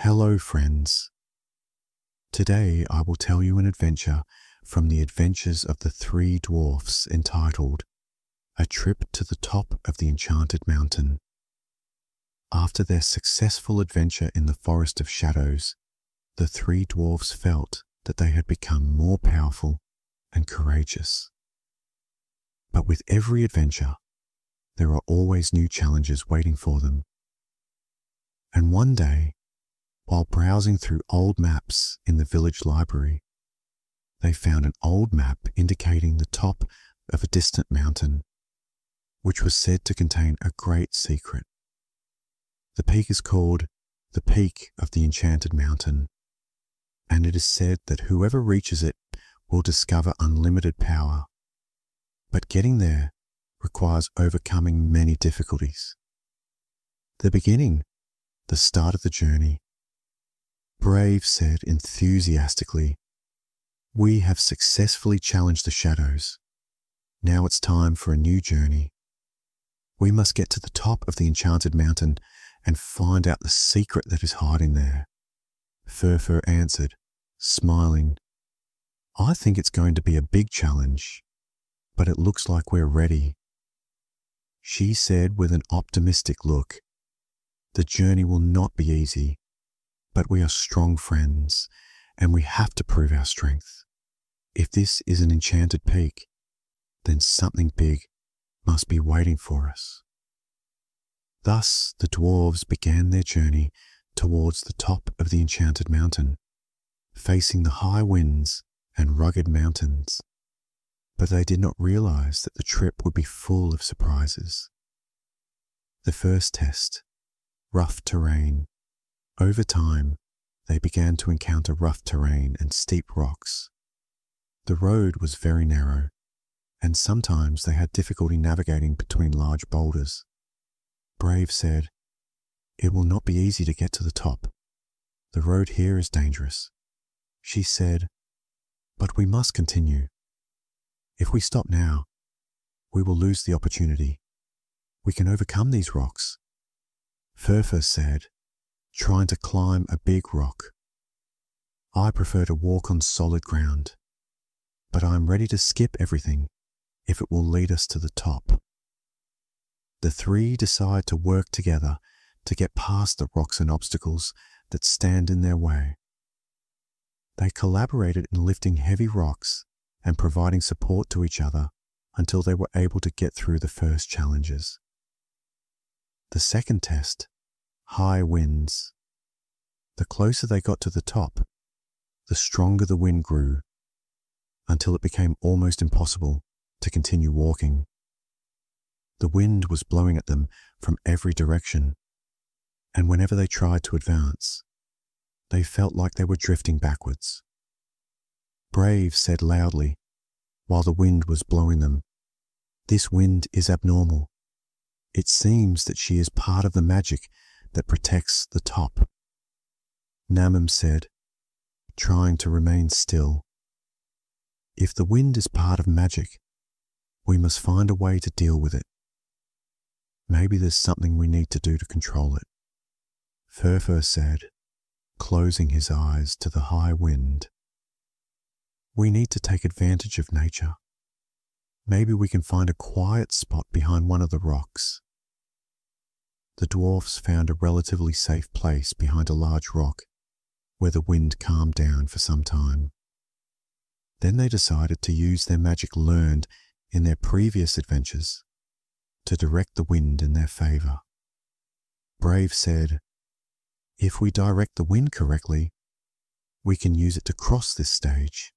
Hello, friends. Today I will tell you an adventure from the adventures of the three dwarfs entitled A Trip to the Top of the Enchanted Mountain. After their successful adventure in the Forest of Shadows, the three dwarfs felt that they had become more powerful and courageous. But with every adventure, there are always new challenges waiting for them. And one day, while browsing through old maps in the village library, they found an old map indicating the top of a distant mountain, which was said to contain a great secret. The peak is called the Peak of the Enchanted Mountain, and it is said that whoever reaches it will discover unlimited power. But getting there requires overcoming many difficulties. The beginning, the start of the journey. Brave said enthusiastically, "We have successfully challenged the shadows. Now it's time for a new journey. We must get to the top of the Enchanted Mountain and find out the secret that is hiding there." Fur answered, smiling, "I think it's going to be a big challenge, but it looks like we're ready." She said with an optimistic look, "The journey will not be easy, but we are strong friends, and we have to prove our strength. If this is an enchanted peak, then something big must be waiting for us." Thus the dwarves began their journey towards the top of the Enchanted Mountain, facing the high winds and rugged mountains. But they did not realize that the trip would be full of surprises. The first test, rough terrain. Over time, they began to encounter rough terrain and steep rocks. The road was very narrow, and sometimes they had difficulty navigating between large boulders. Brave said, "It will not be easy to get to the top. The road here is dangerous." She said, "But we must continue. If we stop now, we will lose the opportunity. We can overcome these rocks." Fur said, trying to climb a big rock, "I prefer to walk on solid ground, but I am ready to skip everything if it will lead us to the top." The three decide to work together to get past the rocks and obstacles that stand in their way. They collaborated in lifting heavy rocks and providing support to each other until they were able to get through the first challenges. The second test, high winds. The closer they got to the top, the stronger the wind grew, until it became almost impossible to continue walking. The wind was blowing at them from every direction, and whenever they tried to advance, they felt like they were drifting backwards. Brave said loudly, while the wind was blowing them, "This wind is abnormal. It seems that she is part of the magic that protects the top." Namam said, trying to remain still, "If the wind is part of magic, we must find a way to deal with it. Maybe there's something we need to do to control it." Fur said, closing his eyes to the high wind, "We need to take advantage of nature. Maybe we can find a quiet spot behind one of the rocks." The dwarfs found a relatively safe place behind a large rock where the wind calmed down for some time. Then they decided to use their magic learned in their previous adventures to direct the wind in their favor. Brave said, "If we direct the wind correctly, we can use it to cross this stage."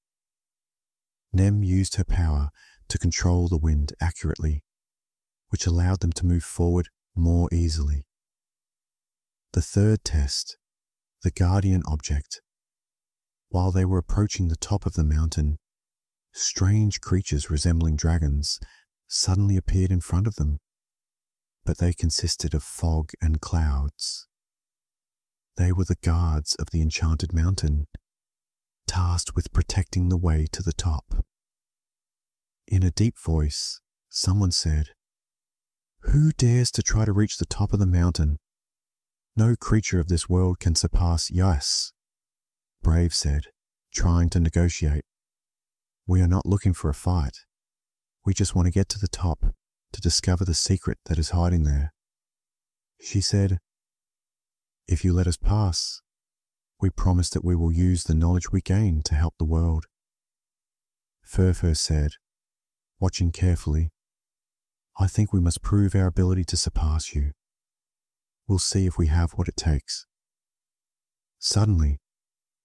Nem used her power to control the wind accurately, which allowed them to move forward more easily. The third test, the guardian object. While they were approaching the top of the mountain, strange creatures resembling dragons suddenly appeared in front of them, but they consisted of fog and clouds. They were the guards of the Enchanted Mountain, tasked with protecting the way to the top. In a deep voice, someone said, "Who dares to try to reach the top of the mountain? No creature of this world can surpass Yes, Brave said, trying to negotiate. We are not looking for a fight. We just want to get to the top to discover the secret that is hiding there. She said, if you let us pass, we promise that we will use the knowledge we gain to help the world. Fur said, watching carefully, I think we must prove our ability to surpass you. We'll see if we have what it takes. Suddenly,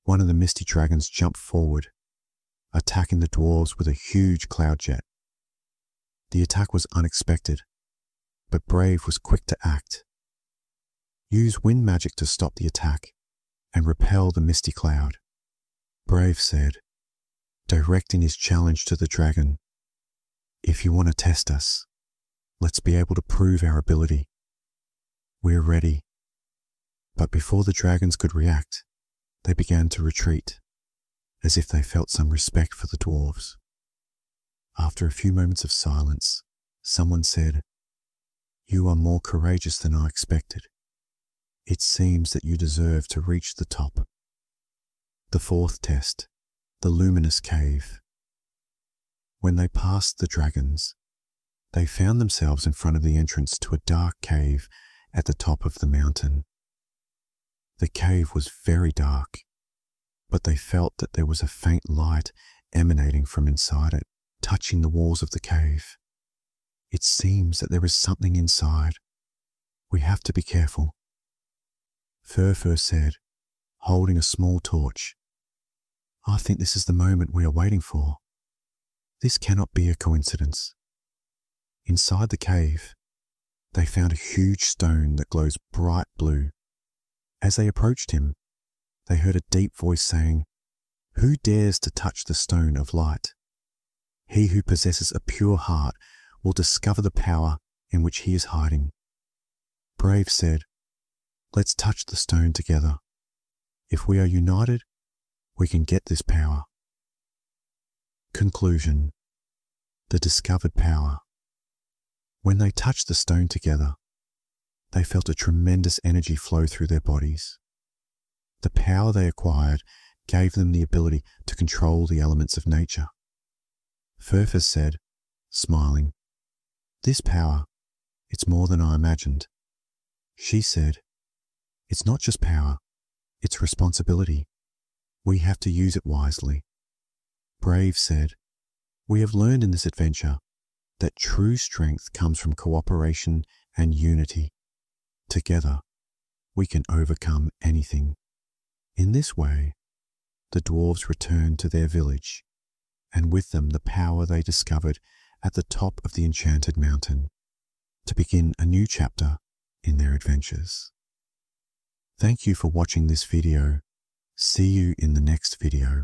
one of the misty dragons jumped forward, attacking the dwarves with a huge cloud jet. The attack was unexpected, but Brave was quick to act. Use wind magic to stop the attack and repel the misty cloud, Brave said, directing his challenge to the dragon. If you want to test us, let's be able to prove our ability. We're ready. But before the dragons could react, they began to retreat, as if they felt some respect for the dwarves. After a few moments of silence, someone said, You are more courageous than I expected. It seems that you deserve to reach the top. The fourth test, the luminous cave. When they passed the dragons, they found themselves in front of the entrance to a dark cave at the top of the mountain. The cave was very dark, but they felt that there was a faint light emanating from inside it, touching the walls of the cave. It seems that there is something inside. We have to be careful. Fur said, holding a small torch. I think this is the moment we are waiting for. This cannot be a coincidence. Inside the cave, they found a huge stone that glows bright blue. As they approached him, they heard a deep voice saying, Who dares to touch the stone of light? He who possesses a pure heart will discover the power in which he is hiding. Brave said, Let's touch the stone together. If we are united, we can get this power. Conclusion. The discovered power. When they touched the stone together, they felt a tremendous energy flow through their bodies. The power they acquired gave them the ability to control the elements of nature. Fur said, smiling, This power, it's more than I imagined. She said, It's not just power, it's responsibility. We have to use it wisely. Brave said, We have learned in this adventure that true strength comes from cooperation and unity. Together, we can overcome anything. In this way, the dwarves returned to their village, and with them the power they discovered at the top of the Enchanted Mountain, to begin a new chapter in their adventures. Thank you for watching this video. See you in the next video.